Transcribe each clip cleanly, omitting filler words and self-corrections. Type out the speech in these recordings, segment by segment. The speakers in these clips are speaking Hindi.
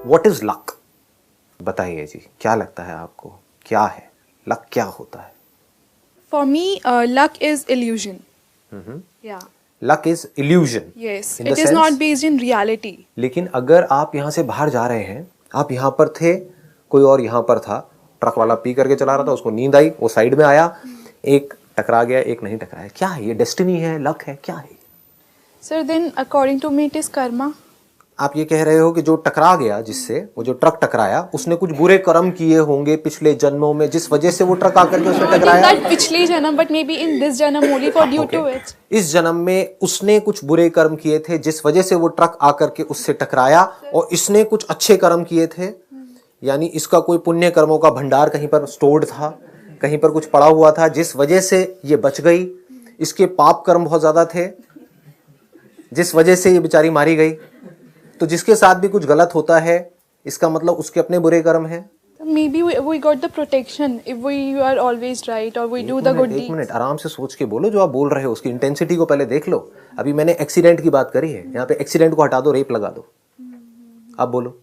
What is luck? बताइए जी, क्या लगता है आपको, क्या है लक, क्या होता है? For me, luck is illusion. Yeah. Luck is illusion. Yes. It is not based in reality. लेकिन अगर आप यहाँ से बाहर जा रहे हैं, आप यहाँ पर थे, कोई और यहाँ पर था, ट्रक वाला पी करके चला रहा था, उसको नींद आई, वो साइड में आया, एक टकरा गया, एक नहीं टकराया, क्या है ये? डेस्टिनी है, लक है, क्या है? Sir, then according to me, it is karma. आप ये कह रहे हो कि जो टकरा गया, जिससे वो जो ट्रक टकराया, उसने कुछ बुरे कर्म किए होंगे पिछले जन्मों में, जिस वजह से वो ट्रक आकर के उसने टकराया। That पिछले जन्म, but maybe in this जन्म only for due to it. इस जन्म में उसने कुछ बुरे कर्म किए थे, जिस वजह से वो ट्रक आकर के उससे टकराया, और इसने कुछ अच्छे कर्म किए थे, यानी इसका कोई पुण्य कर्मों का भंडार कहीं पर स्टोर्ड था, कहीं पर कुछ पड़ा हुआ था, जिस वजह से ये बच गई। इसके पाप कर्म बहुत ज्यादा थे, जिस वजह से ये बेचारी मारी गई। तो जिसके साथ भी कुछ गलत होता है, इसका मतलब उसके अपने बुरे कर्म हैं। Maybe we got the protection if we are always right or we do the good एक deeds. मिनट आराम से सोच के बोलो, जो आप बोल रहे हो उसकी इंटेंसिटी को पहले देख लो। अभी मैंने एक्सीडेंट की बात करी है, यहाँ पे एक्सीडेंट को हटा दो, रेप लगा दो। आप बोलो,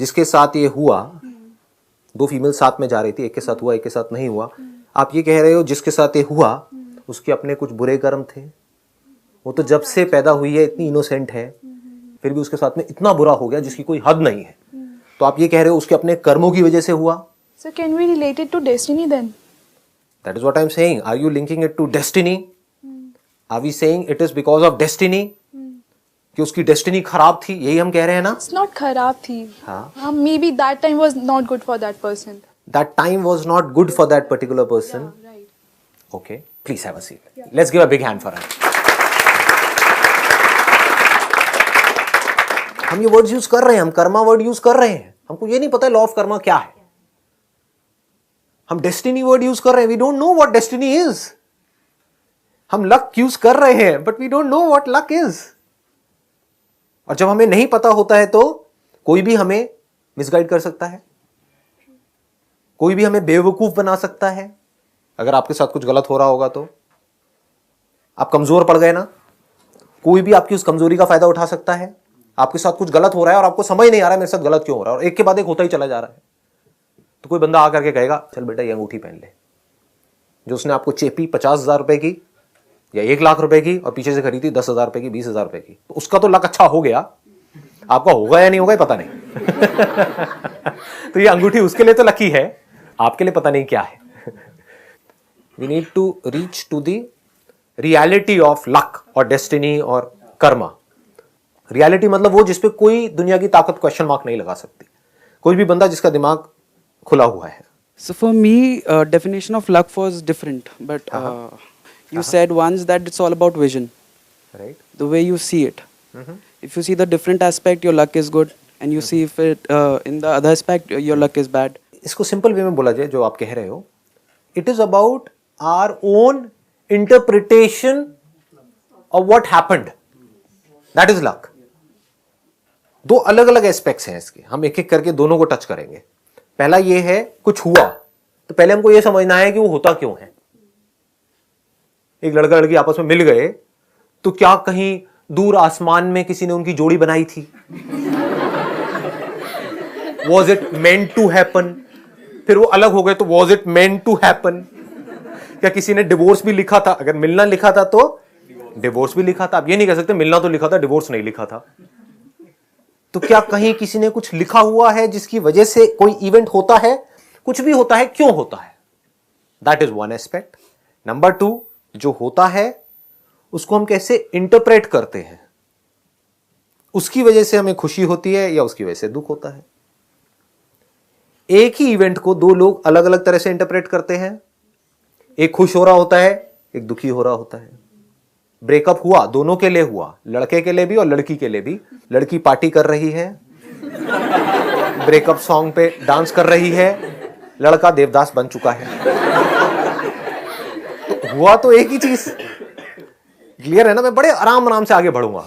जिसके साथ ये हुआ, दो फीमेल साथ में जा रही थी, एक के साथ हुआ, एक के साथ नहीं हुआ। आप ये कह रहे हो जिसके साथ ये हुआ उसके अपने कुछ बुरे कर्म थे, वो तो जब से पैदा हुई है इतनी इनोसेंट है, फिर भी उसके साथ में इतना बुरा हो गया जिसकी कोई हद नहीं है। तो आप ये कह रहे हो उसके अपने कर्मों की वजह से हुआ। So can we relate it to destiny then? That is what I am saying. Are you linking it to destiny? Are we saying it is because of destiny? कि उसकी डेस्टिनी खराब थी, यही हम कह रहे हैं ना? It's not खराब थी. हाँ। Maybe that time was not good for that person. That time was not good for that particular person. Yeah, right. Okay, please have a seat. Yeah. Let's give a big hand for her. हम ये वर्ड यूज कर रहे हैं, हम कर्मा वर्ड यूज कर रहे हैं, हमको ये नहीं पता लॉ ऑफ कर्मा क्या है। हम डेस्टिनी वर्ड यूज कर रहे हैं, we don't know what destiny is. हम लक यूज कर रहे हैं, but we don't know what luck is. और जब हमें नहीं पता होता है तो कोई भी हमें मिसगाइड कर सकता है, कोई भी हमें बेवकूफ बना सकता है। अगर आपके साथ कुछ गलत हो रहा होगा तो आप कमजोर पड़ गए ना, कोई भी आपकी उस कमजोरी का फायदा उठा सकता है। आपके साथ कुछ गलत हो रहा है और आपको समझ नहीं आ रहा है मेरे साथ गलत क्यों हो रहा है, और एक के बाद एक होता ही चला जा रहा है, तो कोई बंदा आकर के कहेगा चल बेटा ये अंगूठी पहन ले, जो उसने आपको चेपी 50,000 रुपए की या 1 लाख रुपए की और पीछे से खरीदी 10,000 रुपए की, 20,000 रुपए की, तो उसका तो लक अच्छा हो गया, आपका होगा या नहीं होगा पता नहीं। तो ये अंगूठी उसके लिए तो लकी है, आपके लिए पता नहीं क्या है। We need to reach to the reality of luck और डेस्टिनी और कर्मा। रियलिटी मतलब वो जिसपे कोई दुनिया की ताकत क्वेश्चन मार्क नहीं लगा सकती, कोई भी बंदा जिसका दिमाग खुला हुआ है। So for me, definition of luck was different, but you said once that it's all about vision, right? the way you see it. If you see the different aspect, your luck is good, and you see if it in the other aspect, your luck is bad. इसको सिंपल वे में बोला जाए, जो आप कह रहे हो, it is about our own interpretation of what happened, that is luck. दो अलग अलग एस्पेक्ट्स हैं इसके, हम एक एक करके दोनों को टच करेंगे। पहला ये है कुछ हुआ, तो पहले हमको ये समझना है कि वो होता क्यों है। एक लड़का लड़की आपस में मिल गए, तो क्या कहीं दूर आसमान में किसी ने उनकी जोड़ी बनाई थी? Was it meant to happen? फिर वो अलग हो गए, तो was it meant to happen? क्या किसी ने डिवोर्स भी लिखा था? अगर मिलना लिखा था तो डिवोर्स भी लिखा था। आप ये नहीं कह सकते मिलना तो लिखा था, डिवोर्स नहीं लिखा था। तो क्या कहीं किसी ने कुछ लिखा हुआ है जिसकी वजह से कोई इवेंट होता है? कुछ भी होता है, क्यों होता है? That is one aspect. Number 2, जो होता है उसको हम कैसे इंटरप्रेट करते हैं, उसकी वजह से हमें खुशी होती है या उसकी वजह से दुख होता है। एक ही इवेंट को दो लोग अलग अलग तरह से इंटरप्रेट करते हैं, एक खुश हो रहा होता है, एक दुखी हो रहा होता है। ब्रेकअप हुआ, दोनों के लिए हुआ, लड़के के लिए भी और लड़की के लिए भी। लड़की पार्टी कर रही है, ब्रेकअप सॉन्ग पे डांस कर रही है, लड़का देवदास बन चुका है। तो हुआ तो एक ही चीज। क्लियर है ना? मैं बड़े आराम आराम से आगे बढ़ूंगा,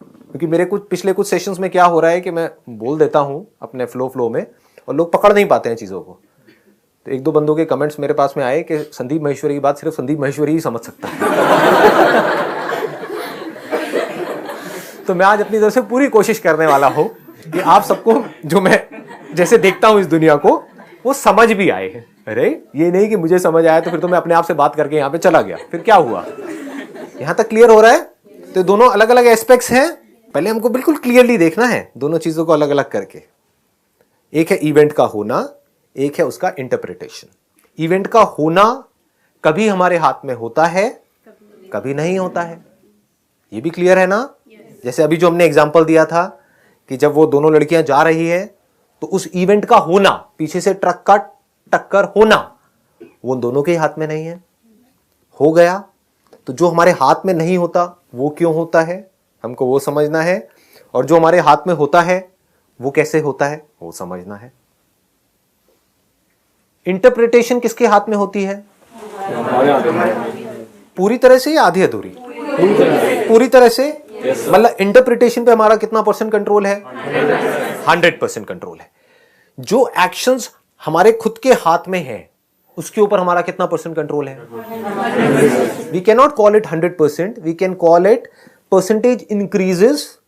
क्योंकि मेरे पिछले कुछ सेशंस में क्या हो रहा है कि मैं बोल देता हूं अपने फ्लो में, और लोग पकड़ नहीं पाते हैं चीजों को। तो 1-2 बंदों के कमेंट्स मेरे पास में आए कि संदीप महेश्वरी की बात सिर्फ संदीप महेश्वरी ही समझ सकता है। तो मैं आज अपनी तरफ से पूरी कोशिश करने वाला हूं कि आप सबको जो मैं जैसे देखता हूं इस दुनिया को वो समझ भी आए हैं। अरे ये नहीं कि मुझे समझ आया तो फिर तो मैं अपने आप से बात करके यहां पे चला गया, फिर क्या हुआ? यहां तक क्लियर हो रहा है? तो दोनों अलग अलग एस्पेक्ट्स हैं, पहले हमको बिल्कुल क्लियरली देखना है दोनों चीजों को अलग अलग करके। एक है इवेंट का होना, एक है उसका इंटरप्रिटेशन। इवेंट का होना कभी हमारे हाथ में होता है, कभी नहीं होता है, ये भी क्लियर है ना? जैसे अभी जो हमने एग्जांपल दिया था कि जब वो दोनों लड़कियां जा रही है तो उस इवेंट का होना, पीछे से ट्रक का टक्कर होना, वो उन दोनों के हाथ में नहीं है। हो गया तो जो हमारे हाथ में नहीं होता वो क्यों होता है, हमको वो समझना है, और जो हमारे हाथ में होता है वो कैसे होता है वो समझना है। इंटरप्रिटेशन किसके हाथ में होती है? पूरी तरह से या आधी अधूरी? पूरी तरह से। मतलब इंटरप्रिटेशन पे हमारा कितना परसेंट कंट्रोल है? 100% कंट्रोल है। जो एक्शंस हमारे खुद के हाथ में है उसके ऊपर हमारा कितना परसेंट कंट्रोल है? We can not call it 100%, we can call it percentage increases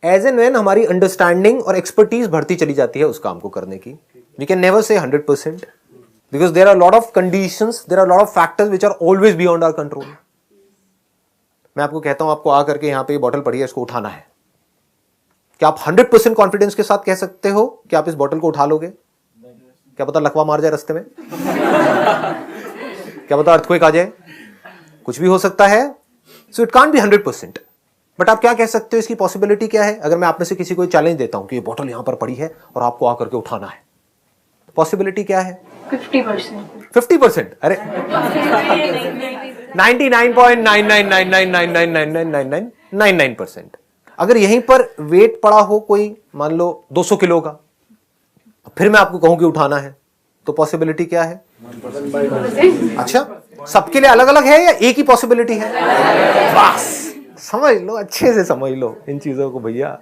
as and when हमारी अंडरस्टैंडिंग और एक्सपर्टीज बढ़ती चली जाती है उस काम को करने की। We can never say 100% because there are a lot of conditions, there are a lot of factors which are always beyond our control. मैं आपको कहता हूं आपको आकर के यहां पे ये बॉटल पड़ी है, इसको उठाना है, क्या आप 100% कॉन्फिडेंस के साथ कह सकते हो कि आप इस बॉटल को उठा लोगे? क्या पता लकवा मार जाए रास्ते में, क्या पता अर्थक्वेक आ जाए, कुछ भी हो सकता है। So it can't be 100%, but आप क्या कह सकते हो, इसकी पॉसिबिलिटी क्या है? अगर मैं आप में से किसी को चैलेंज देता हूं कि ये बॉटल यहां पर पड़ी है और आपको आकर के उठाना है, पॉसिबिलिटी क्या है? 50%। 50%? अरे 99.999999999999%। अगर यहीं पर वेट पड़ा हो कोई, मान लो 200 किलो का, फिर मैं आपको कहूं कि उठाना है, तो पॉसिबिलिटी क्या है? अच्छा, सबके लिए अलग अलग है या एक ही पॉसिबिलिटी है? बस समझ लो, अच्छे से समझ लो इन चीजों को भैया,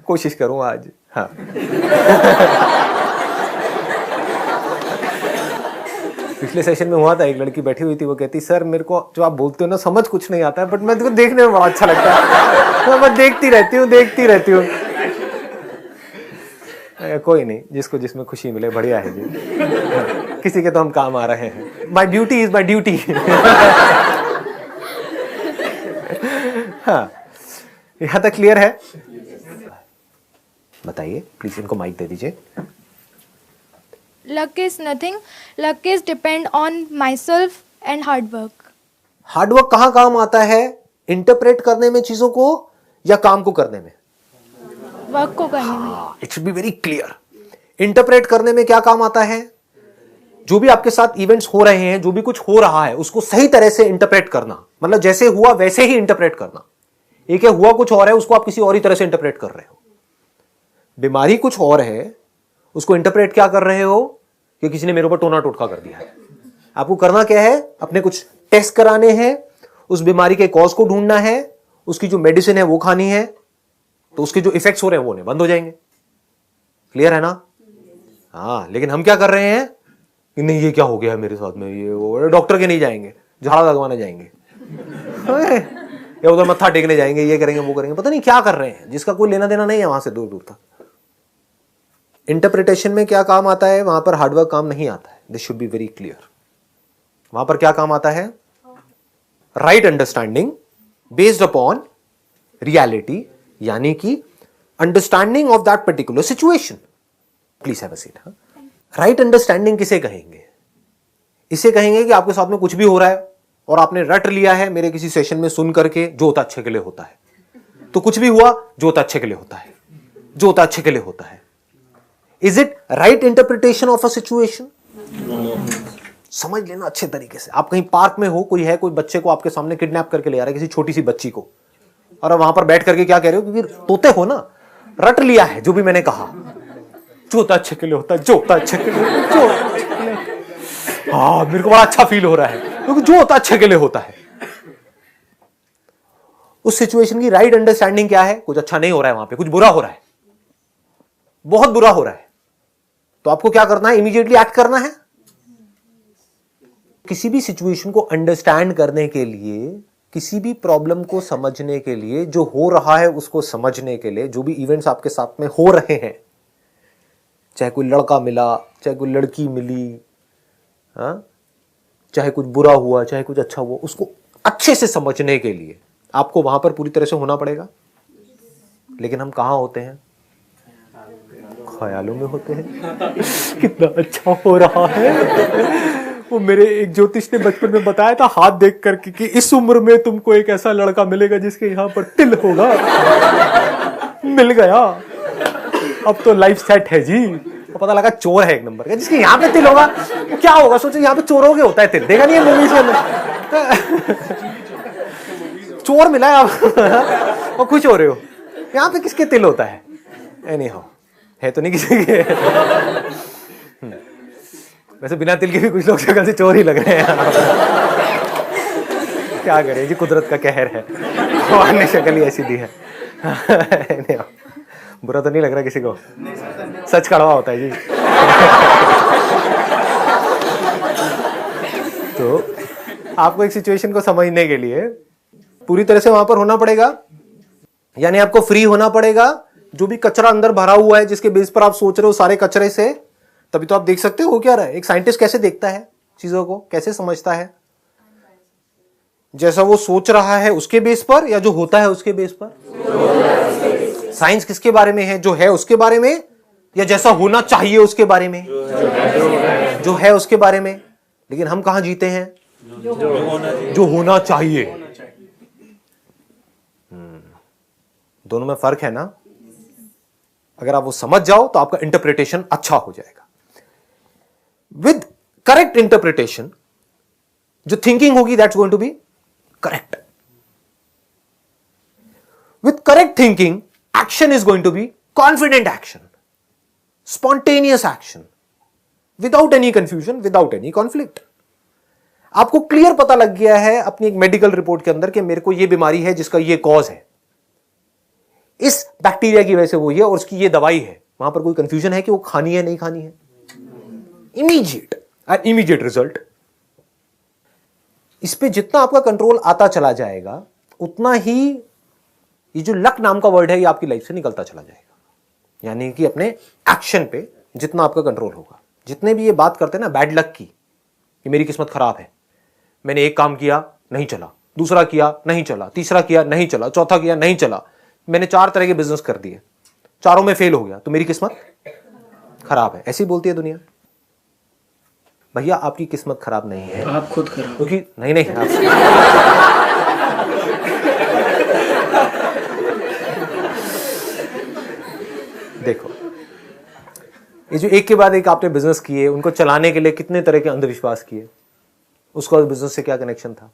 कोशिश करूं आज। हाँ पिछले सेशन में हुआ था, एक लड़की बैठी हुई थी, वो कहती सर मेरे को जो आप बोलते हो ना समझ कुछ नहीं आता है, बट मैं तो देखने में बड़ा अच्छा लगता है, तो मैं देखती रहती हूँ। कोई नहीं, जिसको जिसमें खुशी मिले बढ़िया है जी। किसी के तो हम काम आ रहे हैं। My duty is my duty. हाँ, यहां तक क्लियर है? बताइए प्लीज, इनको माइक दे दीजिए। Luck is nothing. Luck is depend on myself and hard work. Hard work कहां काम आता है? इंटरप्रेट करने में चीजों को या काम को करने में? वर्क को करने में। It should be very clear. Interpret करने में क्या काम आता है? जो भी आपके साथ इवेंट्स हो रहे हैं, जो भी कुछ हो रहा है, उसको सही तरह से इंटरप्रेट करना, मतलब जैसे हुआ वैसे ही इंटरप्रेट करना। एक है हुआ कुछ और है, उसको आप किसी और ही तरह से इंटरप्रेट कर रहे हो। बीमारी कुछ और है, उसको इंटरप्रेट क्या कर रहे हो कि किसी ने मेरे ऊपर टोना टोटका कर दिया है। आपको करना क्या है? अपने कुछ टेस्ट कराने हैं, उस बीमारी के कॉज को ढूंढना है, उसकी जो मेडिसिन है वो खानी है, तो उसके जो इफेक्ट्स हो रहे हैं वो बंद हो जाएंगे। क्लियर है ना? हाँ, लेकिन हम क्या कर रहे हैं कि नहीं ये क्या हो गया है मेरे साथ में, ये वो, डॉक्टर के नहीं जाएंगे, झाड़ा लगवाने जाएंगे, या उधर मत्था टेकने जाएंगे, ये करेंगे वो करेंगे, पता नहीं क्या कर रहे हैं, जिसका कोई लेना देना नहीं है वहां से दूर दूर तक। इंटरप्रिटेशन में क्या काम आता है? वहां पर हार्डवर्क काम नहीं आता है। This should be very clear. वहां पर क्या काम आता है? Right understanding based upon reality, यानी कि understanding of that particular situation. Please have a seat. Right understanding किसे कहेंगे? इसे कहेंगे कि आपके साथ में कुछ भी हो रहा है और आपने रट लिया है मेरे किसी सेशन में सुन करके, जो होता अच्छे के लिए होता है, तो कुछ भी हुआ जो होता अच्छे के लिए होता है, जो होता अच्छे के लिए होता है। Is it right interpretation of a situation? समझ लेना अच्छे तरीके से। आप कहीं पार्क में हो, कोई है, कोई बच्चे को आपके सामने किडनैप करके ले आ रहा है, किसी छोटी सी बच्ची को, और वहां पर बैठ करके क्या कह रहे हो? क्योंकि तोते हो ना, रट लिया है जो भी मैंने कहा, जो होता अच्छे के लिए होता है, जो होता अच्छे के लिए, जो होता अच्छे के लिए। हाँ, मेरे को बड़ा अच्छा फील हो रहा है क्योंकि जो होता अच्छे के लिए होता है। उस सिचुएशन की राइट अंडरस्टैंडिंग क्या है? कुछ अच्छा नहीं हो रहा है वहां पे, कुछ बुरा हो रहा है, बहुत बुरा हो रहा है, तो आपको क्या करना है? इमीडिएटली एक्ट करना है। किसी भी सिचुएशन को अंडरस्टैंड करने के लिए किसी भी प्रॉब्लम को समझने के लिए, जो हो रहा है उसको समझने के लिए, जो भी इवेंट्स आपके साथ में हो रहे हैं, चाहे कोई लड़का मिला, चाहे कोई लड़की मिली, हाँ, चाहे कुछ बुरा हुआ, चाहे कुछ अच्छा हुआ, उसको अच्छे से समझने के लिए आपको वहां पर पूरी तरह से होना पड़ेगा। लेकिन हम कहाँ होते हैं? ख्यालों में होते हैं। कितना अच्छा हो रहा है। वो मेरे एक ज्योतिष ने बचपन में बताया था हाथ देख करके कि इस उम्र में तुमको एक ऐसा लड़का मिलेगा जिसके यहाँ पर तिल होगा। मिल गया, अब तो लाइफ सेट है जी। तो पता लगा चोर है एक नंबर का, जिसके यहाँ पे तिल होगा। क्या होगा सोचो, यहाँ पे चोरों के होता है तिल, देखा नहीं है मूवीज में? चोर मिला है और खुश हो रहे हो, यहाँ पे किसके तिल होता है? एनीहाउ, है तो नहीं किसी के। वैसे बिना तिल के भी कुछ लोग शक्ल से चोर ही लग रहे हैं। क्या करें जी, कुदरत का कहर है, भगवान ने शक्ल ही ऐसी दी है। बुरा तो नहीं लग रहा किसी को? सच कड़वा होता है जी। तो आपको एक सिचुएशन को समझने के लिए पूरी तरह से वहां पर होना पड़ेगा, यानी आपको फ्री होना पड़ेगा। जो भी कचरा अंदर भरा हुआ है, जिसके बेस पर आप सोच रहे हो, सारे कचरे से, तभी तो आप देख सकते हो क्या रहा है। एक साइंटिस्ट कैसे देखता है चीजों को, कैसे समझता है? जैसा वो सोच रहा है उसके बेस पर, या जो होता है उसके बेस पर? साइंस किसके बारे में है? जो है उसके बारे में, या जैसा होना चाहिए उसके बारे में? जो है उसके बारे में। लेकिन हम कहां जीते हैं? जो होना चाहिए। दोनों में फर्क है ना? अगर आप वो समझ जाओ तो आपका इंटरप्रिटेशन अच्छा हो जाएगा। विद करेक्ट इंटरप्रिटेशन जो थिंकिंग होगी, that's going to be correct. With correct thinking, action is going to be confident action, spontaneous action, without any confusion, without any conflict. आपको क्लियर पता लग गया है अपनी एक मेडिकल रिपोर्ट के अंदर कि मेरे को यह बीमारी है जिसका यह कॉज है, इस बैक्टीरिया की वजह से वो ये, और उसकी ये दवाई है। वहां पर कोई कंफ्यूजन है कि वो खानी है नहीं खानी है? Immediate result. इस पे जितना आपका कंट्रोल आता चला जाएगा, उतना ही ये जो लक नाम का वर्ड है ये आपकी लाइफ से निकलता चला जाएगा। यानी कि अपने एक्शन पे जितना आपका कंट्रोल होगा। जितने भी ये बात करते हैं ना बैड लक की, कि मेरी किस्मत खराब है, मैंने एक काम किया नहीं चला, दूसरा किया नहीं चला, तीसरा किया नहीं चला, चौथा किया नहीं चला, मैंने 4 तरह के बिजनेस कर दिए, चारों में फेल हो गया, तो मेरी किस्मत खराब है। ऐसी बोलती है दुनिया। भैया आपकी किस्मत खराब नहीं है, आप खुद खराब। क्योंकि नहीं आप देखो, ये जो एक के बाद एक आपने बिजनेस किए, उनको चलाने के लिए कितने तरह के अंधविश्वास किए, उसका बिजनेस से क्या कनेक्शन था?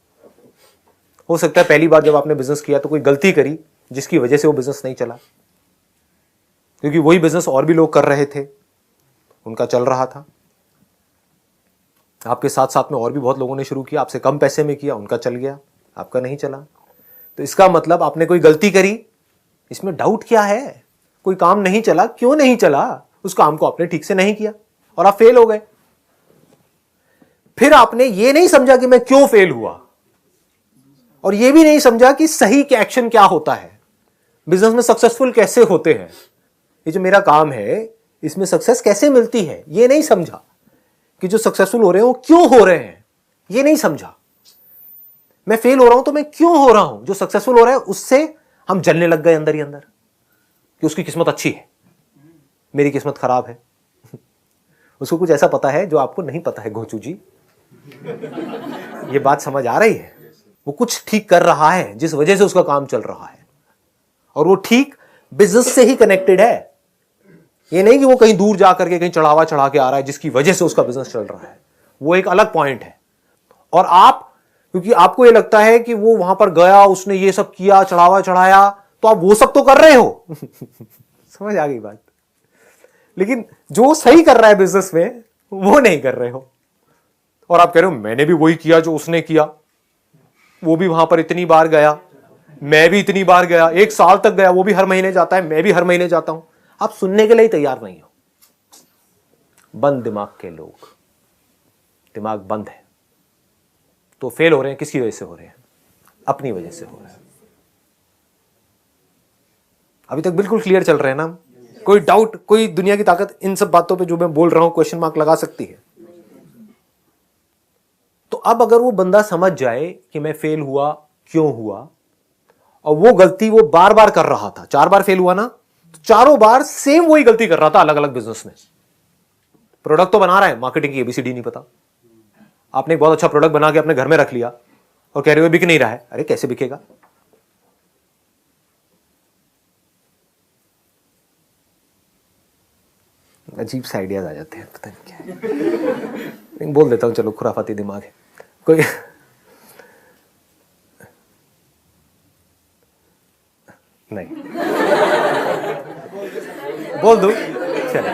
हो सकता है पहली बार जब आपने बिजनेस किया तो कोई गलती करी जिसकी वजह से वो बिजनेस नहीं चला, क्योंकि वही बिजनेस और भी लोग कर रहे थे, उनका चल रहा था। आपके साथ साथ में और भी बहुत लोगों ने शुरू किया, आपसे कम पैसे में किया, उनका चल गया, आपका नहीं चला। तो इसका मतलब आपने कोई गलती करी, इसमें डाउट क्या है? कोई काम नहीं चला, क्यों नहीं चला? उस काम को आपने ठीक से नहीं किया और आप फेल हो गए। फिर आपने ये नहीं समझा कि मैं क्यों फेल हुआ, और ये भी नहीं समझा कि सही के एक्शन क्या होता है, बिजनेस में सक्सेसफुल कैसे होते हैं, ये जो मेरा काम है इसमें सक्सेस कैसे मिलती है, ये नहीं समझा कि जो सक्सेसफुल हो रहे हैं वो क्यों हो रहे हैं, ये नहीं समझा। मैं फेल हो रहा हूं तो मैं क्यों हो रहा हूं, जो सक्सेसफुल हो रहा है उससे हम जलने लग गए अंदर ही अंदर कि उसकी किस्मत अच्छी है, मेरी किस्मत खराब है। उसको कुछ ऐसा पता है जो आपको नहीं पता है घोचू जी। ये बात समझ आ रही है? वो कुछ ठीक कर रहा है जिस वजह से उसका काम चल रहा है, और वो ठीक बिजनेस से ही कनेक्टेड है। ये नहीं कि वो कहीं दूर जाकर के कहीं चढ़ावा चढ़ा के आ रहा है जिसकी वजह से उसका बिजनेस चल रहा है, वो एक अलग पॉइंट है। और आप, क्योंकि आपको ये लगता है कि वो वहां पर गया, उसने ये सब किया, चढ़ावा चढ़ाया, तो आप वो सब तो कर रहे हो। समझ आ गई बात? लेकिन जो सही कर रहा है बिजनेस में वो नहीं कर रहे हो, और आप कह रहे हो मैंने भी वही किया जो उसने किया, वो भी वहां पर इतनी बार गया, मैं भी इतनी बार गया, 1 साल तक गया, वो भी हर महीने जाता है, मैं भी हर महीने जाता हूं। आप सुनने के लिए तैयार नहीं हो। बंद दिमाग के लोग, दिमाग बंद है, तो फेल हो रहे हैं। किसकी वजह से हो रहे हैं? अपनी वजह से हो रहा है। अभी तक बिल्कुल क्लियर चल रहे हैं ना? कोई डाउट, कोई दुनिया की ताकत इन सब बातों पे जो मैं बोल रहा हूं क्वेश्चन मार्क लगा सकती है? तो अब अगर वो बंदा समझ जाए कि मैं फेल हुआ क्यों हुआ, और वो गलती वो बार बार कर रहा था, 4 बार फेल हुआ ना, तो चारों बार सेम वही गलती कर रहा था अलग अलग बिजनेस में। प्रोडक्ट तो बना रहा है, मार्केटिंग की एबीसीडी नहीं पता। आपने एक बहुत अच्छा प्रोडक्ट बना के अपने घर में रख लिया और कह रहे हो बिक नहीं रहा है। अरे कैसे बिकेगा? अजीब से आइडियाज आ जाते हैं, पता नहीं क्या है। बोल देता हूं, चलो खुराफाती दिमाग है कोई। नहीं बोल दो, चलो।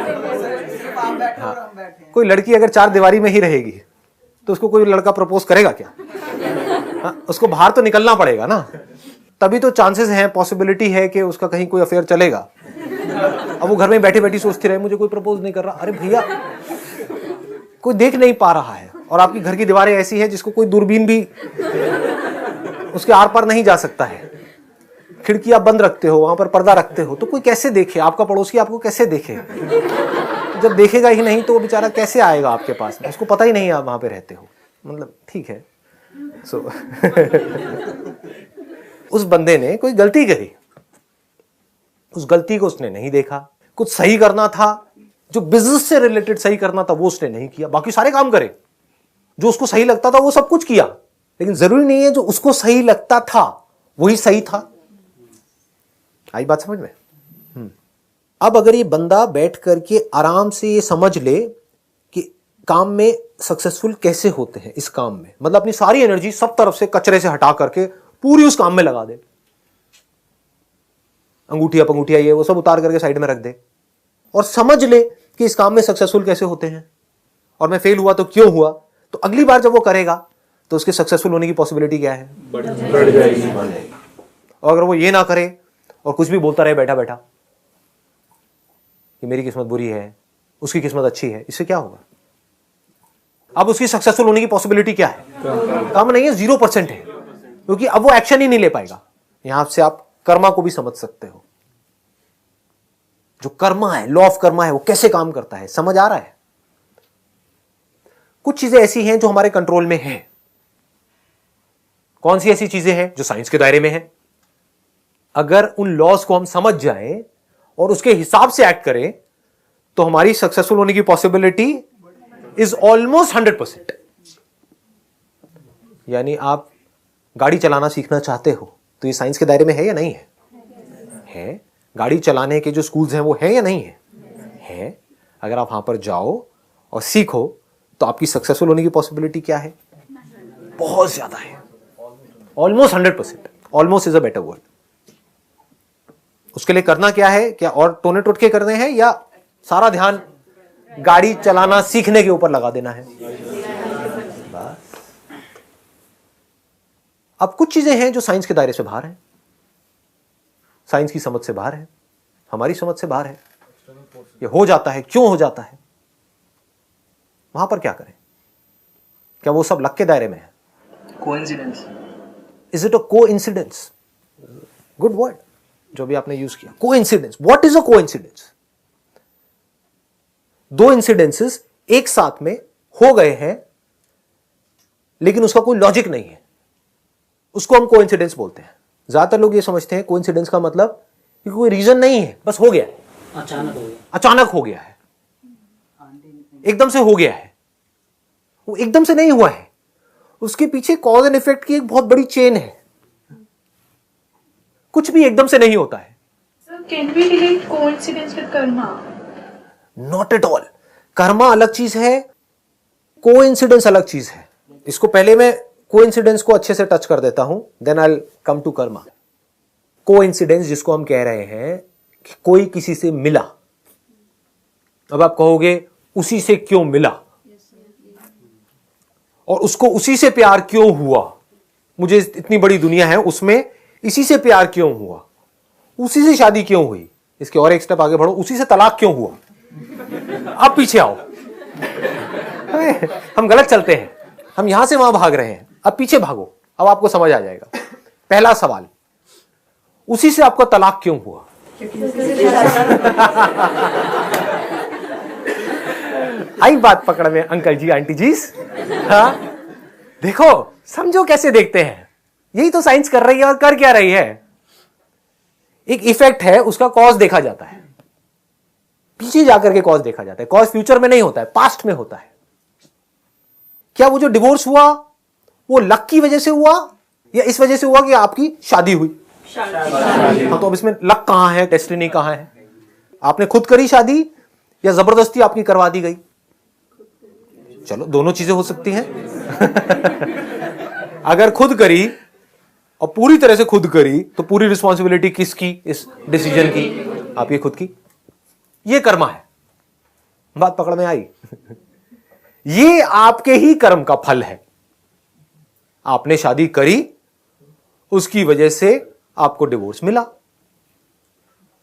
हाँ, कोई लड़की अगर 4 दीवारी में ही रहेगी तो उसको कोई लड़का प्रपोज करेगा क्या? हाँ, उसको बाहर तो निकलना पड़ेगा ना, तभी तो चांसेस हैं, पॉसिबिलिटी है कि उसका कहीं कोई अफेयर चलेगा। अब वो घर में बैठी बैठी सोचती रहे मुझे कोई प्रपोज नहीं कर रहा। अरे भैया, कोई देख नहीं पा रहा है, और आपकी घर की दीवारें ऐसी है जिसको कोई दूरबीन भी उसके आर पार नहीं जा सकता है। खिड़की आप बंद रखते हो, वहां पर पर्दा रखते हो, तो कोई कैसे देखे? आपका पड़ोसी आपको कैसे देखे? जब देखेगा ही नहीं तो वो बेचारा कैसे आएगा आपके पास? उसको पता ही नहीं आप वहां पे रहते हो। मतलब ठीक है। उस बंदे ने कोई गलती करी, उस गलती को उसने नहीं देखा। कुछ सही करना था, जो बिजनेस से रिलेटेड सही करना था वो उसने नहीं किया। बाकी सारे काम करे, जो उसको सही लगता था वो सब कुछ किया, लेकिन जरूरी नहीं है जो उसको सही लगता था वही सही था। आई बात समझ में? अब अगर ये बंदा बैठ करके आराम से ये समझ ले कि काम में सक्सेसफुल कैसे होते हैं, इस काम में, मतलब अपनी सारी एनर्जी सब तरफ से कचरे से हटा करके पूरी उस काम में लगा दे, अंगूठिया पंगूठिया ये वो सब उतार करके साइड में रख दे, और समझ ले कि इस काम में सक्सेसफुल कैसे होते हैं, और मैं फेल हुआ तो क्यों हुआ, तो अगली बार जब वो करेगा तो उसके सक्सेसफुल होने की पॉसिबिलिटी क्या है? बढ़ जाएगी। और अगर वो ये ना करे और कुछ भी बोलता रहे बैठा बैठा कि मेरी किस्मत बुरी है, उसकी किस्मत अच्छी है, इससे क्या होगा? अब उसकी सक्सेसफुल होने की पॉसिबिलिटी क्या है? कम नहीं है, 0% है, क्योंकि अब वो एक्शन ही नहीं ले पाएगा। यहां से आप कर्मा को भी समझ सकते हो। जो कर्मा है, लॉ ऑफ कर्मा है, वो कैसे काम करता है, समझ आ रहा है? कुछ चीजें ऐसी हैं जो हमारे कंट्रोल में हैं। कौन सी ऐसी चीजें हैं जो साइंस के दायरे में हैं? अगर उन लॉज को हम समझ जाएं और उसके हिसाब से एक्ट करें तो हमारी सक्सेसफुल होने की पॉसिबिलिटी इज ऑलमोस्ट 100%। यानी आप गाड़ी चलाना सीखना चाहते हो तो ये साइंस के दायरे में है या नहीं है? है। गाड़ी चलाने के जो स्कूल्स हैं वो है या नहीं है? है। अगर आप वहां पर जाओ और सीखो तो आपकी सक्सेसफुल होने की पॉसिबिलिटी क्या है? बहुत ज्यादा है, almost 100%। Almost is a better word. उसके लिए करना क्या है? क्या और टोने टोटके करने हैं, या सारा ध्यान गाड़ी चलाना सीखने के ऊपर लगा देना है? बस। अब कुछ चीजें हैं जो साइंस के दायरे से बाहर हैं, साइंस की समझ से बाहर है, हमारी समझ से बाहर है। ये हो जाता है, क्यों हो जाता है? वहां पर क्या करें? क्या वो सब लक के दायरे में है? Coincidence. Is it a coincidence? Good word जो भी आपने यूज किया, coincidence. What is a coincidence? 2 incidences एक साथ में हो गए हैं लेकिन उसका कोई लॉजिक नहीं है, उसको हम कोइंसिडेंस बोलते हैं। ज्यादातर लोग ये समझते हैं कोइंसिडेंस का मतलब कि कोई रीजन नहीं है, बस हो गया है, अचानक हो गया, अचानक हो गया है, एकदम से हो गया है। वो एकदम से नहीं हुआ है, उसके पीछे कॉज एंड इफेक्ट की एक बहुत बड़ी चेन है। कुछ भी एकदम से नहीं होता है। So can we relate coincidence with karma? Not at all. Karma अलग चीज है, कोइंसिडेंस अलग चीज है। इसको पहले मैं कोइंसिडेंस को अच्छे से टच कर देता हूं, then I will come to karma. Coincidence जिसको हम कह रहे हैं कि कोई किसी से मिला, अब आप कहोगे उसी से क्यों मिला, और उसको उसी से प्यार क्यों हुआ, मुझे इतनी बड़ी दुनिया है उसमें इसी से प्यार क्यों हुआ, उसी से शादी क्यों हुई, इसके और एक स्टेप आगे बढ़ो, उसी से तलाक क्यों हुआ। अब पीछे आओ, हम गलत चलते हैं, हम यहां से वहां भाग रहे हैं, अब पीछे भागो, अब आपको समझ आ जाएगा। पहला सवाल, उसी से आपका तलाक क्यों हुआ? आई बात पकड़ में अंकल जी आंटी जी? हाँ, देखो समझो कैसे देखते हैं, यही तो साइंस कर रही है। और कर क्या रही है? एक इफेक्ट है, उसका कॉज देखा जाता है, पीछे जाकर के कॉज देखा जाता है। कॉज फ्यूचर में नहीं होता है, पास्ट में होता है। क्या वो जो डिवोर्स हुआ वो लक की वजह से हुआ या इस वजह से हुआ कि आपकी शादी हुई? हाँ, तो अब इसमें लक कहां है, डेस्टिनी कहां है? आपने खुद करी शादी या जबरदस्ती आपकी करवा दी गई? चलो, दोनों चीजें हो सकती हैं। अगर खुद करी और पूरी तरह से खुद करी तो पूरी रिस्पॉन्सिबिलिटी किसकी? इस डिसीजन की, आपकी खुद की। ये कर्मा है। बात पकड़ में आई? ये आपके ही कर्म का फल है। आपने शादी करी, उसकी वजह से आपको डिवोर्स मिला।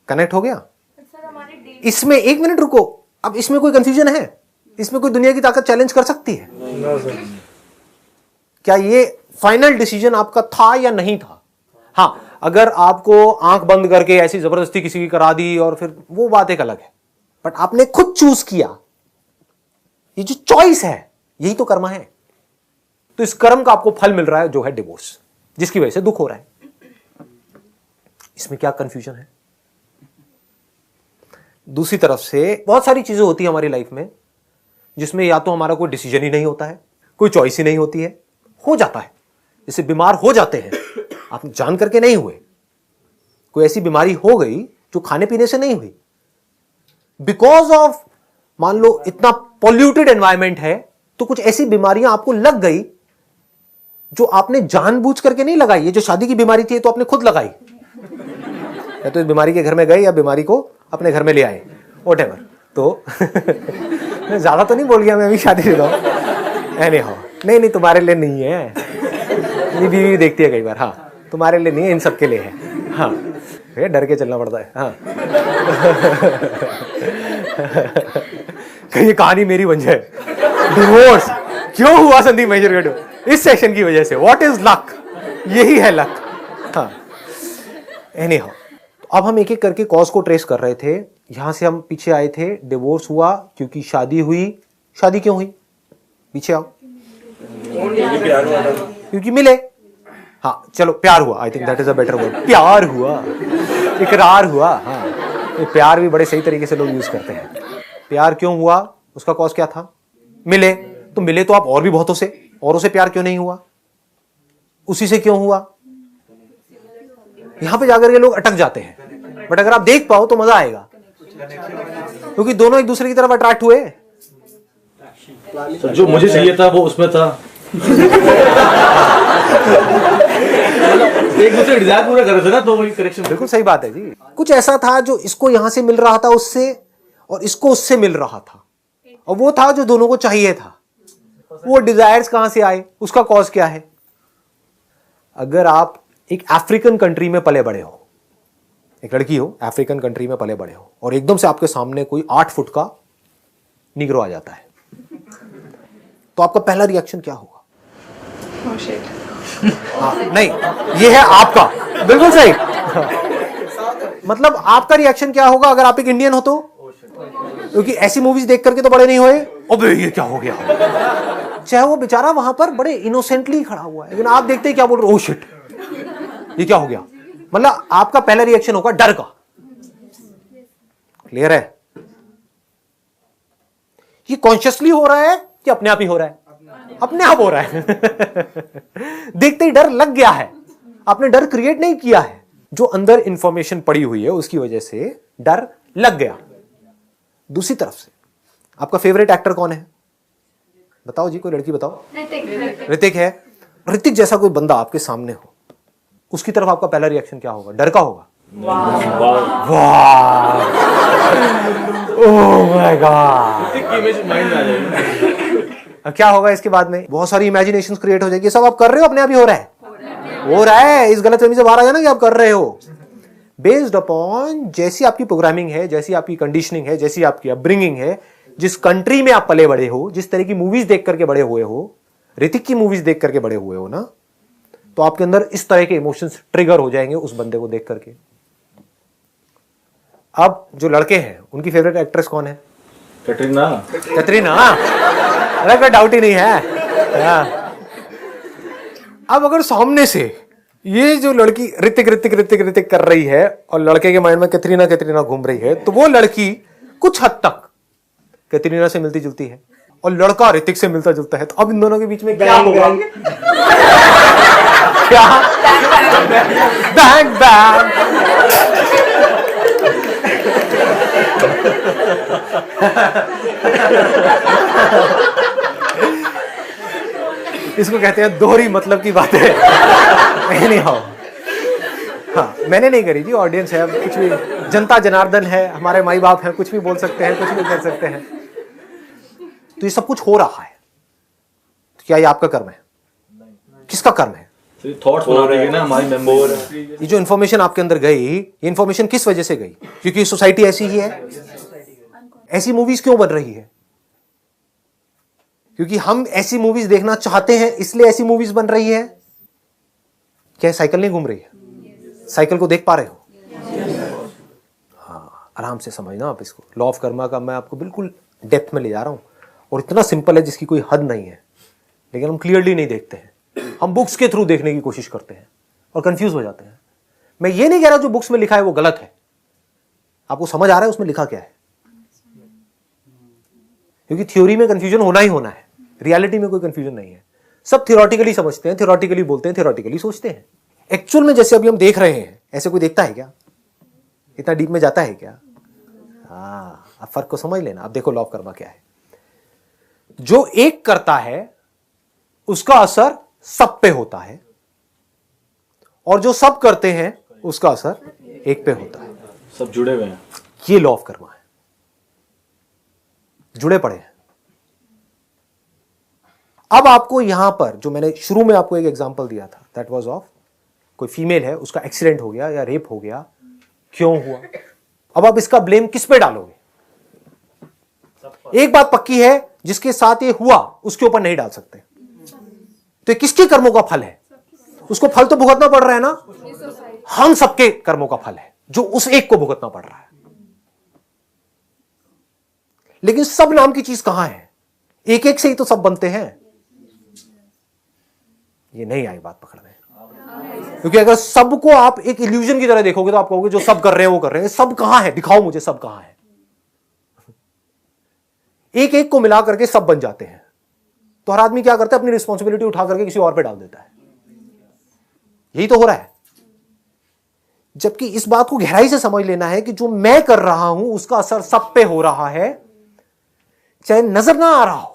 कनेक्ट हो गया? इसमें एक मिनट रुको, अब इसमें कोई कंफ्यूजन है? इसमें कोई दुनिया की ताकत चैलेंज कर सकती है? क्या ये फाइनल डिसीजन आपका था या नहीं था? हां, अगर आपको आंख बंद करके ऐसी जबरदस्ती किसी की करा दी और फिर वो बात एक अलग है, बट आपने खुद चूज किया। ये जो चॉइस है यही तो कर्म है। तो इस कर्म का आपको फल मिल रहा है जो है डिवोर्स, जिसकी वजह से दुख हो रहा है। इसमें क्या कंफ्यूजन है? दूसरी तरफ से बहुत सारी चीजें होती है हमारी लाइफ में जिसमें या तो हमारा कोई डिसीजन ही नहीं होता है, कोई चॉइस ही नहीं होती है, हो जाता है। जैसे बीमार हो जाते हैं, आप जान करके नहीं हुए, कोई ऐसी बीमारी हो गई जो खाने पीने से नहीं हुई, बिकॉज ऑफ मान लो इतना पॉल्यूटेड एनवायरमेंट है, तो कुछ ऐसी बीमारियां आपको लग गई जो आपने जानबूझ करके नहीं लगाई। ये जो शादी की बीमारी थी तो आपने खुद लगाई, या तो इस बीमारी के घर में गए या बीमारी को अपने घर में ले आए, व्हाटएवर। तो मैं ज्यादा तो नहीं बोल गया, मैं अभी शादी से एनी हाउ, नहीं तुम्हारे लिए नहीं है, मेरी बीवी देखती है कई बार। हाँ, तुम्हारे लिए नहीं है, इन सबके लिए है। हाँ, डर के चलना पड़ता है। हाँ। कहीं कहानी मेरी बन जाए। डिवोर्स क्यों हुआ संदीप महेश्वर? इस सेशन की वजह से। What is luck? यही है लक। हाँ, एनी हाउ, अब हम एक एक करके कॉज को ट्रेस कर रहे थे। यहां से हम पीछे आए थे, डिवोर्स हुआ क्योंकि शादी हुई। शादी क्यों हुई? पीछे आओ। क्योंकि मिले। हाँ चलो, प्यार हुआ। I think that is a better word. प्यार हुआ, इकरार हुआ। हाँ, ये प्यार भी बड़े सही तरीके से लोग यूज करते हैं। प्यार क्यों हुआ? उसका कॉज क्या था? मिले। तो मिले तो आप और भी बहुतों से, औरों से प्यार क्यों नहीं हुआ? उसी से क्यों हुआ? यहां पे जाकर के लोग अटक जाते हैं। बट अगर आप देख पाओ तो मजा आएगा, क्योंकि दोनों एक दूसरे की तरफ अट्रैक्ट हुए। तो जो मुझे चाहिए था वो उसमें था। एक दूसरे डिजायर पूरा कर रहे थे ना, तो वही करेक्शन। बिल्कुल सही बात है जी। कुछ ऐसा था जो इसको यहां से मिल रहा था उससे, और इसको उससे मिल रहा था, और वो था जो दोनों को चाहिए था। वो डिजायर्स कहां से आए? उसका कॉज क्या है? अगर आप एक अफ्रीकन कंट्री में पले बड़े हो, एक लड़की हो अफ्रीकन कंट्री में पले बड़े हो, और एकदम से आपके सामने कोई 8 फुट का निग्रो आ जाता है, तो आपका पहला रिएक्शन क्या होगा? Oh shit. हाँ, नहीं, ये है आपका, बिल्कुल सही। मतलब आपका रिएक्शन क्या होगा अगर आप एक इंडियन हो तो? क्योंकि ऐसी मूवीज देख करके तो बड़े नहीं हुए, अबे ये क्या हो गया। चाहे वो बेचारा वहां पर बड़े इनोसेंटली खड़ा हुआ है, लेकिन आप देखते हैं क्या बोल रहे, ओह शिट, ये क्या हो गया। मतलब आपका पहला रिएक्शन होगा डर का। क्लियर है? ये कॉन्शियसली हो रहा है कि अपने आप ही हो रहा है? अपने आप हो रहा है। देखते ही डर लग गया है, आपने डर क्रिएट नहीं किया है, जो अंदर इंफॉर्मेशन पड़ी हुई है उसकी वजह से डर लग गया। दूसरी तरफ से आपका फेवरेट एक्टर कौन है? बताओ जी, कोई लड़की बताओ। ऋतिक है। ऋतिक जैसा कोई बंदा आपके सामने हो, उसकी तरफ आपका पहला रिएक्शन क्या होगा? डर का होगा। वाह, ओह माय गॉड। क्या होगा इसके बाद में? बहुत सारी इमेजिनेशन क्रिएट हो जाएगी। सब आप कर रहे हो, अपने आप ही हो रहा है, हो रहा है। इस गलतफहमी से बाहर आ जाना कि आप कर रहे हो। बेस्ड अपॉन जैसी आपकी प्रोग्रामिंग है, जैसी आपकी कंडीशनिंग है, जैसी आपकी अपब्रिंगिंग है, जिस कंट्री में आप पले बड़े हो, जिस तरह की मूवीज देख करके बड़े हुए हो, ऋतिक की मूवीज देख करके बड़े हुए हो ना, तो आपके अंदर इस तरह के इमोशंस ट्रिगर हो जाएंगे उस बंदे को देख करके। अब जो लड़के हैं उनकी फेवरेट एक्ट्रेस कौन है? कैटरीना। कैटरीना, अरे कोई डाउट ही नहीं है। हाँ। अब अगर सामने से ये जो लड़की ऋतिक ऋतिक ऋतिक ऋतिक कर रही है और लड़के के माइंड में कैटरीना कैटरीना घूम रही है, तो वो लड़की कुछ हद तक कैटरीना से मिलती जुलती है और लड़का ऋतिक से मिलता जुलता है। तो अब इन दोनों के बीच में क्या होगा? क्या? Bang bang. इसको कहते हैं दोहरी मतलब की बातें। नहीं हो। हाँ, मैंने नहीं करी जी, ऑडियंस है, अब कुछ भी, जनता जनार्दन है, हमारे माई बाप हैं, कुछ भी बोल सकते हैं, कुछ भी कर सकते हैं। तो ये सब कुछ हो रहा है, तो क्या ये आपका कर्म है? किसका कर्म है? थॉट्स बना रही है ना हमारी मेमोरी। ये जो इन्फॉर्मेशन आपके अंदर गई, ये इन्फॉर्मेशन किस वजह से गई? क्योंकि सोसाइटी ऐसी ही है। ऐसी मूवीज क्यों बन रही है? क्योंकि हम ऐसी मूवीज देखना चाहते हैं, इसलिए ऐसी मूवीज बन रही है। क्या साइकिल नहीं घूम रही है? साइकिल को देख पा रहे हो? हाँ, आराम से समझना आप इसको। लॉ ऑफ कर्मा का मैं आपको बिल्कुल डेप्थ में ले जा रहा हूं, और इतना सिंपल है जिसकी कोई हद नहीं है, लेकिन हम क्लियरली नहीं देखते हैं। हम बुक्स के थ्रू देखने की कोशिश करते हैं और कंफ्यूज हो जाते हैं। मैं ये नहीं कह रहा जो बुक्स में लिखा है वो गलत है, आपको समझ आ रहा है उसमें लिखा क्या है? क्योंकि थ्योरी में कंफ्यूजन होना ही होना है, रियलिटी में कोई कंफ्यूजन नहीं है। सब थियोरेटिकली समझते हैं, थियोरेटिकली बोलते हैं, थियोरेटिकली सोचते हैं। एक्चुअल में जैसे अभी हम देख रहे हैं, ऐसे कोई देखता है क्या? इतना डीप में जाता है क्या? हाँ, आप फर्क को समझ लेना। अब देखो लॉ ऑफ कर्मा क्या है। जो एक करता है उसका असर सब पे होता है, और जो सब करते हैं उसका असर एक पे होता है। सब जुड़े हुए हैं। ये लॉ ऑफ कर्मा है, जुड़े पड़े हैं। अब आपको यहां पर जो मैंने शुरू में आपको एक एग्जांपल दिया था, दैट वाज ऑफ कोई फीमेल है, उसका एक्सीडेंट हो गया या रेप हो गया, क्यों हुआ? अब आप इसका ब्लेम किस पे डालोगे? एक बात पक्की है, जिसके साथ ये हुआ उसके ऊपर नहीं डाल सकते। तो ये किसके कर्मों का फल है? उसको फल तो भुगतना पड़ रहा है ना। हम सबके कर्मों का फल है जो उस एक को भुगतना पड़ रहा है। लेकिन सब नाम की चीज कहां है? एक एक से ही तो सब बनते हैं। ये नहीं आई बात पकड़ में, क्योंकि अगर सबको आप एक इल्यूजन की तरह देखोगे तो आप कहोगे जो सब कर रहे हैं वो कर रहे हैं। सब कहां है? दिखाओ मुझे सब कहां है। एक एक को मिला करके सब बन जाते हैं। तो हर आदमी क्या करता है? अपनी रिस्पॉन्सिबिलिटी उठा करके किसी और पे डाल देता है। यही तो हो रहा है। जबकि इस बात को गहराई से समझ लेना है कि जो मैं कर रहा हूं उसका असर सब पे हो रहा है, चाहे नजर ना आ रहा हो।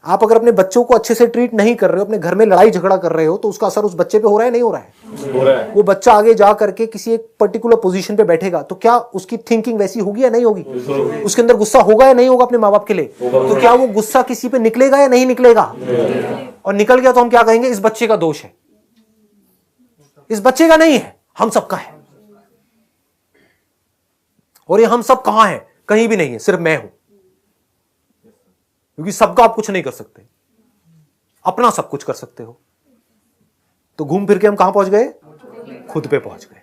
आप अगर अपने बच्चों को अच्छे से ट्रीट नहीं कर रहे हो, अपने घर में लड़ाई झगड़ा कर रहे हो, तो उसका असर उस बच्चे पे हो रहा है, नहीं हो रहा है? हो रहा है। वो बच्चा आगे जा करके किसी एक पर्टिकुलर पोजीशन पे बैठेगा तो क्या उसकी थिंकिंग वैसी होगी या नहीं होगी? उसके अंदर गुस्सा होगा या नहीं होगा अपने माँ बाप के लिए? तो क्या वो गुस्सा किसी पे निकलेगा या नहीं निकलेगा? और निकल गया तो हम क्या कहेंगे? इस बच्चे का दोष है। इस बच्चे का नहीं है, हम सबका है। और ये हम सब कहां है? कहीं भी नहीं है, सिर्फ मैं हूं। क्योंकि सबका आप कुछ नहीं कर सकते, अपना सब कुछ कर सकते हो। तो घूम फिर के हम कहां पहुंच गए? खुद पे पहुंच गए।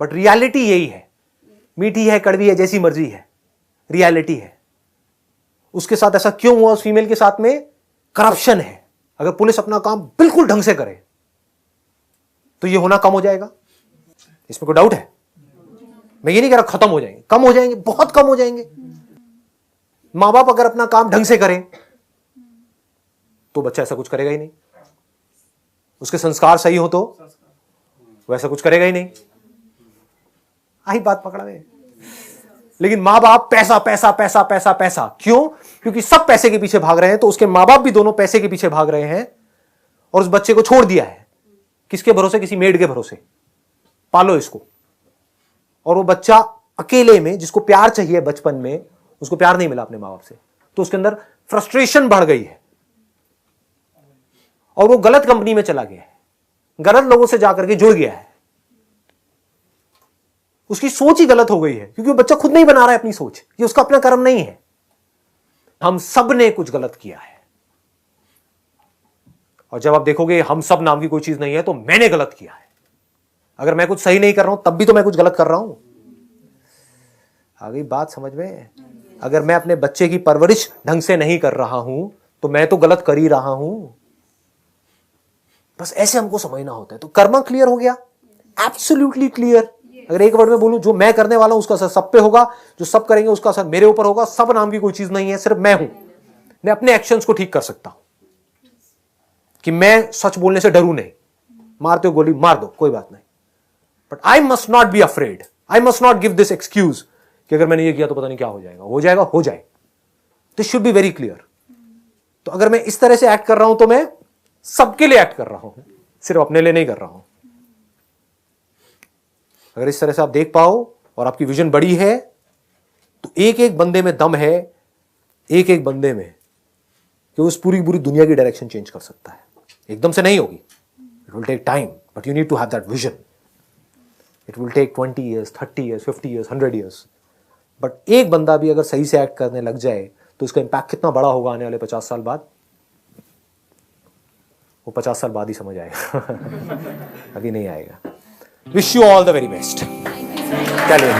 बट रियलिटी यही है, मीठी है कड़वी है जैसी मर्जी है, रियलिटी है। उसके साथ ऐसा क्यों हुआ? उस फीमेल के साथ में करप्शन है। अगर पुलिस अपना काम बिल्कुल ढंग से करे तो ये होना कम हो जाएगा। इसमें कोई डाउट है? मैं ये नहीं कह रहा खत्म हो जाएंगे, कम हो जाएंगे, बहुत कम हो जाएंगे। मां बाप अगर अपना काम ढंग से करें तो बच्चा ऐसा कुछ करेगा ही नहीं। उसके संस्कार सही हो तो वैसा कुछ करेगा ही नहीं। आई बात पकड़ा गए। लेकिन मां बाप पैसा पैसा पैसा पैसा पैसा, क्यों? क्योंकि सब पैसे के पीछे भाग रहे हैं, तो उसके मां बाप भी दोनों पैसे के पीछे भाग रहे हैं और उस बच्चे को छोड़ दिया है। किसके भरोसे? किसी मेड के भरोसे। पालो इसको। और वो बच्चा अकेले में, जिसको प्यार चाहिए बचपन में, उसको प्यार नहीं मिला अपने मां बाप से, तो उसके अंदर फ्रस्ट्रेशन बढ़ गई है और वो गलत कंपनी में चला गया है, गलत लोगों से जाकर के जुड़ गया है। उसकी सोच ही गलत हो गई है, क्योंकि वो बच्चा खुद नहीं बना रहा है अपनी सोच। ये उसका अपना कर्म नहीं है। हम सब ने कुछ गलत किया है। और जब आप देखोगे हम सब नाम की कोई चीज नहीं है तो मैंने गलत किया है। अगर मैं कुछ सही नहीं कर रहा हूं तब भी तो मैं कुछ गलत कर रहा हूं। आ गई बात समझ में? अगर मैं अपने बच्चे की परवरिश ढंग से नहीं कर रहा हूं तो मैं तो गलत कर ही रहा हूं। बस ऐसे हमको समझना होता है। तो कर्मा क्लियर हो गया, एब्सोल्युटली क्लियर। अगर एक वर्ड में बोलूं, जो मैं करने वाला हूं उसका असर सब पे होगा, जो सब करेंगे उसका असर मेरे ऊपर होगा। सब नाम की कोई चीज नहीं है, सिर्फ मैं हूं। मैं अपने एक्शंस को ठीक कर सकता हूं कि मैं सच बोलने से डरूं नहीं। मारते हो गोली मार दो, कोई बात नहीं, but I must not be afraid. I must not give this excuse कि अगर मैंने ये किया तो पता नहीं क्या हो जाएगा। हो जाएगा, हो जाए। This should be very clear. तो अगर मैं इस तरह से एक्ट कर रहा हूं तो मैं सबके लिए एक्ट कर रहा हूं, सिर्फ अपने लिए नहीं कर रहा हूं। अगर इस तरह से आप देख पाओ और आपकी विजन बड़ी है तो एक एक बंदे में दम है, एक एक बंदे में, कि उस पूरी दुनिया की डायरेक्शन चेंज कर सकता है। एकदम से नहीं होगी, it will take time, but you need to have that vision. It will take 20 years, 30 years, 50 years, 100 years, but एक बंदा भी अगर सही से एक्ट करने लग जाए तो उसका इंपैक्ट कितना बड़ा होगा आने वाले 50 साल बाद, वो 50 साल बाद ही समझ आएगा। अभी नहीं आएगा। Wish you all the very best. चलिए।